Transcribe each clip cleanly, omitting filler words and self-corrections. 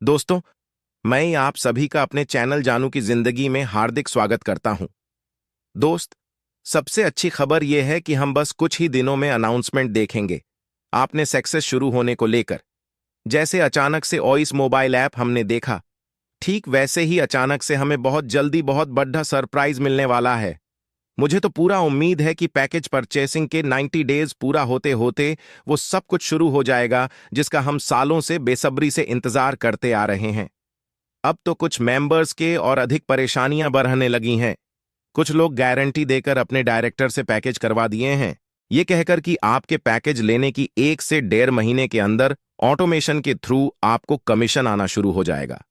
दोस्तों, मैं आप सभी का अपने चैनल जानू की जिंदगी में हार्दिक स्वागत करता हूं। दोस्त, सबसे अच्छी खबर यह है कि हम बस कुछ ही दिनों में अनाउंसमेंट देखेंगे आपने सक्सेस शुरू होने को लेकर। जैसे अचानक से ऑइस मोबाइल ऐप हमने देखा, ठीक वैसे ही अचानक से हमें बहुत जल्दी बहुत बड़ा सरप्राइज मिलने वाला है। मुझे तो पूरा उम्मीद है कि पैकेज परचेसिंग के 90 डेज पूरा होते होते वो सब कुछ शुरू हो जाएगा जिसका हम सालों से बेसब्री से इंतजार करते आ रहे हैं। अब तो कुछ मेंबर्स के और अधिक परेशानियां बढ़ने लगी हैं। कुछ लोग गारंटी देकर अपने डायरेक्टर से पैकेज करवा दिए हैं, ये कहकर कि आपके पैकेज लेने की 1 से 1.5 महीने के अंदर ऑटोमेशन के थ्रू आपको कमीशन आना शुरू हो जाएगा।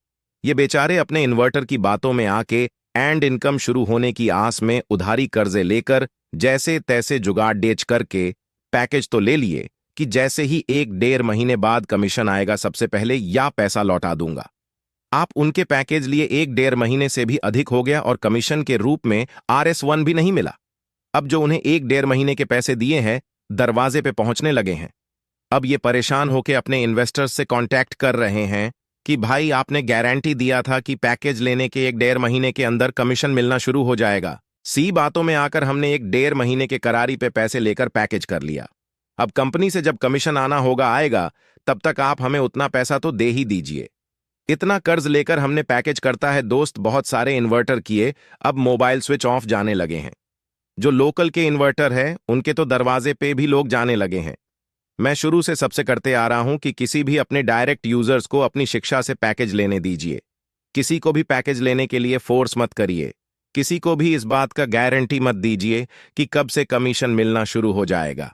ये बेचारे अपने इन्वर्टर की बातों में आके एंड इनकम शुरू होने की आस में उधारी कर्जे लेकर जैसे तैसे जुगाड़ डेच करके पैकेज तो ले लिए कि जैसे ही 1-1.5 महीने बाद कमीशन आएगा सबसे पहले या पैसा लौटा दूंगा। आप उनके पैकेज लिए 1-1.5 महीने से भी अधिक हो गया और कमीशन के रूप में RS1 भी नहीं मिला। अब जो उन्हें 1-1.5 महीने के पैसे दिए हैं दरवाजे पे पहुंचने लगे हैं। अब ये परेशान होकर अपने इन्वेस्टर्स से कांटेक्ट कर रहे हैं कि भाई आपने गारंटी दिया था कि पैकेज लेने के 1-1.5 महीने के अंदर कमीशन मिलना शुरू हो जाएगा। सी बातों में आकर हमने 1-1.5 महीने के करारी पे पैसे लेकर पैकेज कर लिया। अब कंपनी से जब कमीशन आना होगा आएगा, तब तक आप हमें उतना पैसा तो दे ही दीजिए। इतना कर्ज लेकर हमने पैकेज करता है दोस्त, बहुत सारे इन्वर्टर किए, अब मोबाइल स्विच ऑफ जाने लगे हैं। जो लोकल के इन्वर्टर है उनके तो दरवाजे पे भी लोग जाने लगे हैं। मैं शुरू से सबसे करते आ रहा हूं कि किसी भी अपने डायरेक्ट यूजर्स को अपनी शिक्षा से पैकेज लेने दीजिए। किसी को भी पैकेज लेने के लिए फोर्स मत करिए। किसी को भी इस बात का गारंटी मत दीजिए कि कब से कमीशन मिलना शुरू हो जाएगा।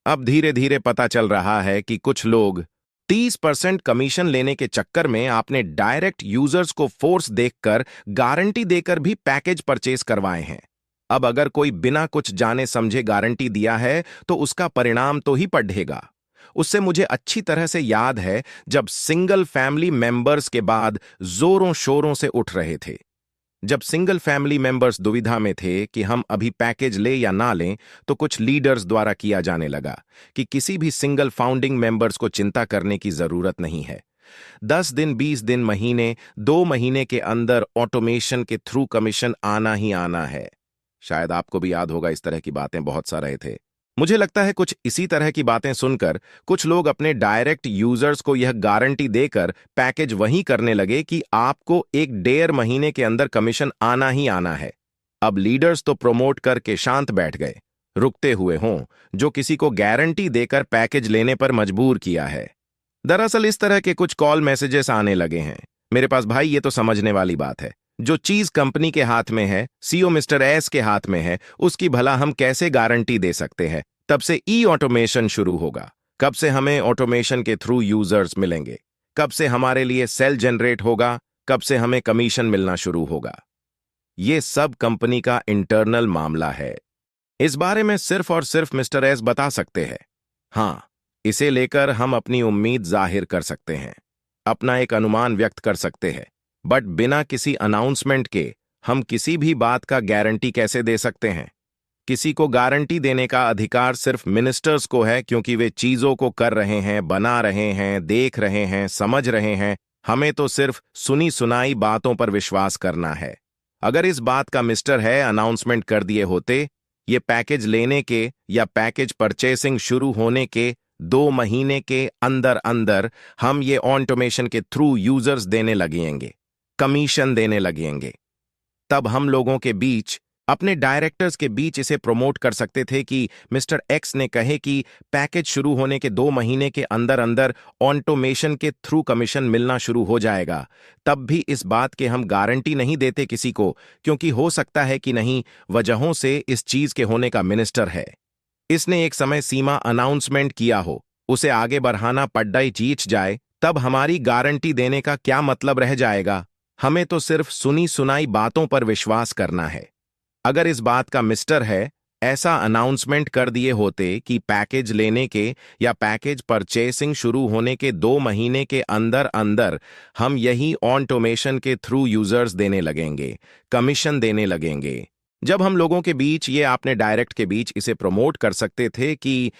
अब धीरे धीरे पता चल रहा है कि कुछ लोग 30% कमीशन लेने के चक्कर में आपने डायरेक्ट यूजर्स को फोर्स देखकर गारंटी देकर भी पैकेज परचेज करवाए हैं। अब अगर कोई बिना कुछ जाने समझे गारंटी दिया है तो उसका परिणाम तो ही पढ़ेगा। उससे मुझे अच्छी तरह से याद है जब सिंगल फैमिली मेंबर्स के बाद जोरों शोरों से उठ रहे थे। जब सिंगल फैमिली मेंबर्स दुविधा में थे कि हम अभी पैकेज ले या ना लें, तो कुछ लीडर्स द्वारा किया जाने लगा कि किसी भी सिंगल फाउंडिंग मेंबर्स को चिंता करने की जरूरत नहीं है। 10 दिन, 20 दिन, महीने, 2 महीने के अंदर ऑटोमेशन के थ्रू कमीशन आना ही आना है। शायद आपको भी याद होगा इस तरह की बातें बहुत सा रहे थे। मुझे लगता है कुछ इसी तरह की बातें सुनकर कुछ लोग अपने डायरेक्ट यूजर्स को यह गारंटी देकर पैकेज वहीं करने लगे कि आपको 1-1.5 महीने के अंदर कमीशन आना ही आना है। अब लीडर्स तो प्रमोट करके शांत बैठ गए, रुकते हुए हों जो किसी को गारंटी देकर पैकेज लेने पर मजबूर किया है। दरअसल इस तरह के कुछ कॉल मैसेजेस आने लगे हैं मेरे पास। भाई ये तो समझने वाली बात है, जो चीज कंपनी के हाथ में है, सीईओ मिस्टर एस के हाथ में है, उसकी भला हम कैसे गारंटी दे सकते हैं। तब से ई ऑटोमेशन शुरू होगा, कब से हमें ऑटोमेशन के थ्रू यूजर्स मिलेंगे, कब से हमारे लिए सेल जनरेट होगा, कब से हमें कमीशन मिलना शुरू होगा। ये सब कंपनी का इंटरनल मामला है। इस बारे में सिर्फ और सिर्फ मिस्टर एस बता सकते हैं। हाँ, इसे लेकर हम अपनी उम्मीद जाहिर कर सकते हैं, अपना एक अनुमान व्यक्त कर सकते हैं, बट बिना किसी अनाउंसमेंट के हम किसी भी बात का गारंटी कैसे दे सकते हैं। किसी को गारंटी देने का अधिकार सिर्फ मिनिस्टर्स को है, क्योंकि वे चीजों को कर रहे हैं, बना रहे हैं, देख रहे हैं, समझ रहे हैं। हमें तो सिर्फ सुनी सुनाई बातों पर विश्वास करना है। अगर इस बात का मिस्टर है अनाउंसमेंट कर दिए होते, ये पैकेज लेने के या पैकेज परचेसिंग शुरू होने के 2 महीने के अंदर अंदर हम ये ऑटोमेशन के थ्रू यूजर्स देने लगेंगे, कमीशन देने लगेंगे। तब हम लोगों के बीच, अपने डायरेक्टर्स के बीच इसे प्रमोट कर सकते थे कि मिस्टर एक्स ने कहे कि पैकेज शुरू होने के 2 महीने के अंदर अंदर ऑटोमेशन के थ्रू कमीशन मिलना शुरू हो जाएगा। तब भी इस बात के हम गारंटी नहीं देते किसी को, क्योंकि हो सकता है कि नहीं वजहों से इस चीज के होने का मिनिस्टर है। इसने एक समय सीमा अनाउंसमेंट किया हो, उसे आगे बढ़ाना पड्डाई जीत जाए, तब हमारी गारंटी देने का क्या मतलब रह जाएगा। हमें तो सिर्फ सुनी सुनाई बातों पर विश्वास करना है। अगर इस बात का मिस्टर है ऐसा अनाउंसमेंट कर दिए होते कि पैकेज लेने के या पैकेज परचेसिंग शुरू होने के 2 महीने के अंदर अंदर हम यही ऑटोमेशन के थ्रू यूजर्स देने लगेंगे, कमीशन देने लगेंगे। जब हम लोगों के बीच, ये आपने डायरेक्ट के बीच इसे प्रमोट कर सकते थे कि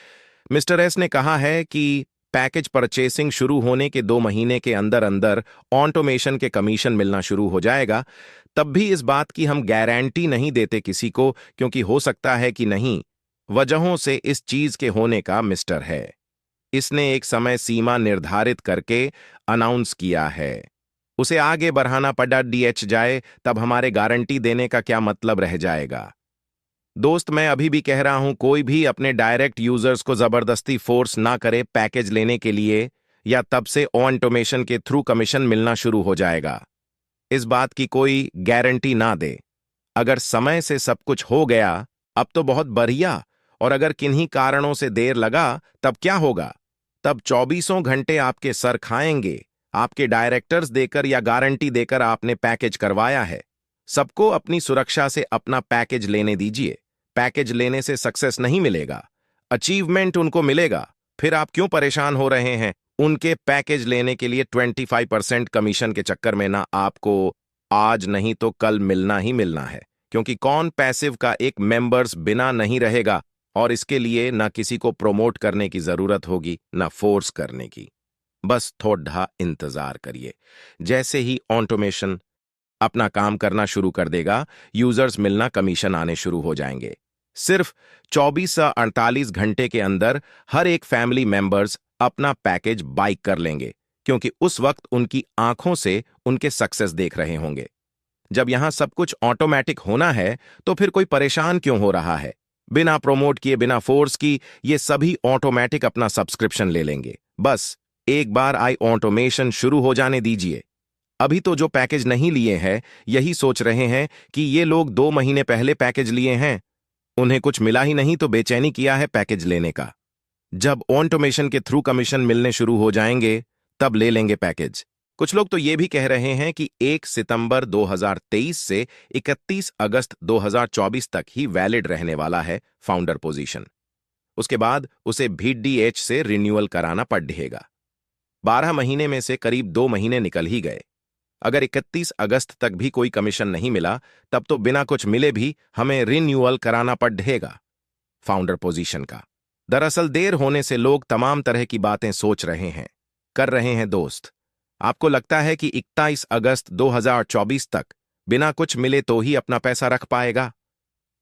मिस्टर एस ने कहा है कि पैकेज परचेसिंग शुरू होने के 2 महीने के अंदर अंदर ऑटोमेशन के कमीशन मिलना शुरू हो जाएगा, तब भी इस बात की हम गारंटी नहीं देते किसी को, क्योंकि हो सकता है कि नहीं वजहों से इस चीज के होने का मिस्टर है। इसने एक समय सीमा निर्धारित करके अनाउंस किया है। उसे आगे बढ़ाना पड़ा डीएच जाए, तब हमारे गारंटी देने का क्या मतलब रह जाएगा। दोस्त, मैं अभी भी कह रहा हूं, कोई भी अपने डायरेक्ट यूजर्स को जबरदस्ती फोर्स ना करे पैकेज लेने के लिए, या तब से ऑटोमेशन के थ्रू कमीशन मिलना शुरू हो जाएगा। इस बात की कोई गारंटी ना दे। अगर समय से सब कुछ हो गया अब तो बहुत बढ़िया, और अगर किन्हीं कारणों से देर लगा तब क्या होगा? तब 24 घंटे आपके सर खाएंगे। आपके डायरेक्टर्स देकर या गारंटी देकर आपने पैकेज करवाया है। सबको अपनी सुरक्षा से अपना पैकेज लेने दीजिए। पैकेज लेने से सक्सेस नहीं मिलेगा, अचीवमेंट उनको मिलेगा। फिर आप क्यों परेशान हो रहे हैं उनके पैकेज लेने के लिए? 25% कमीशन के चक्कर में ना आपको आज नहीं तो कल मिलना ही मिलना है, क्योंकि कौन पैसिव का एक मेंबर्स बिना नहीं रहेगा, और इसके लिए ना किसी को प्रोमोट करने की जरूरत होगी ना फोर्स करने की। बस थोड़ा इंतजार करिए। जैसे ही ऑटोमेशन अपना काम करना शुरू कर देगा, यूजर्स मिलना, कमीशन आने शुरू हो जाएंगे। सिर्फ 24 से 48 घंटे के अंदर हर एक फैमिली मेंबर्स अपना पैकेज बाई कर लेंगे, क्योंकि उस वक्त उनकी आंखों से उनके सक्सेस देख रहे होंगे। जब यहां सब कुछ ऑटोमेटिक होना है तो फिर कोई परेशान क्यों हो रहा है? बिना प्रोमोट किए, बिना फोर्स की, ये सभी ऑटोमेटिक अपना सब्सक्रिप्शन ले लेंगे। बस एक बार आई ऑटोमेशन शुरू हो जाने दीजिए। अभी तो जो पैकेज नहीं लिए हैं यही सोच रहे हैं कि ये लोग 2 महीने पहले पैकेज लिए हैं, उन्हें कुछ मिला ही नहीं तो बेचैनी किया है पैकेज लेने का। जब ऑटोमेशन के थ्रू कमीशन मिलने शुरू हो जाएंगे तब ले लेंगे पैकेज। कुछ लोग तो ये भी कह रहे हैं कि 1 सितंबर 2023 से 31 अगस्त 2024 तक ही वैलिड रहने वाला है फाउंडर पोजीशन। उसके बाद उसे VDH से रिन्यूअल कराना पड़ेगा। 12 महीने में से करीब 2 महीने निकल ही गए। अगर 31 अगस्त तक भी कोई कमीशन नहीं मिला तब तो बिना कुछ मिले भी हमें रिन्यूअल कराना पड़ेगा फाउंडर पोजीशन का। दरअसल देर होने से लोग तमाम तरह की बातें सोच रहे हैं, कर रहे हैं। दोस्त, आपको लगता है कि 31 अगस्त 2024 तक बिना कुछ मिले तो ही अपना पैसा रख पाएगा?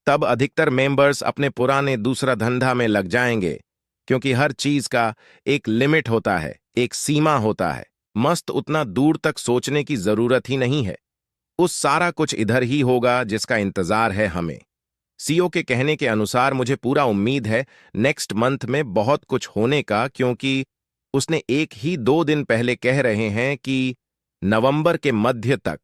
तब अधिकतर मेंबर्स अपने पुराने दूसरा धंधा में लग जाएंगे, क्योंकि हर चीज का एक लिमिट होता है, एक सीमा होता है। मस्त उतना दूर तक सोचने की जरूरत ही नहीं है। उस सारा कुछ इधर ही होगा जिसका इंतजार है हमें। सीईओ के कहने के अनुसार मुझे पूरा उम्मीद है नेक्स्ट मंथ में बहुत कुछ होने का, क्योंकि उसने एक ही 2 दिन पहले कह रहे हैं कि नवंबर के मध्य तक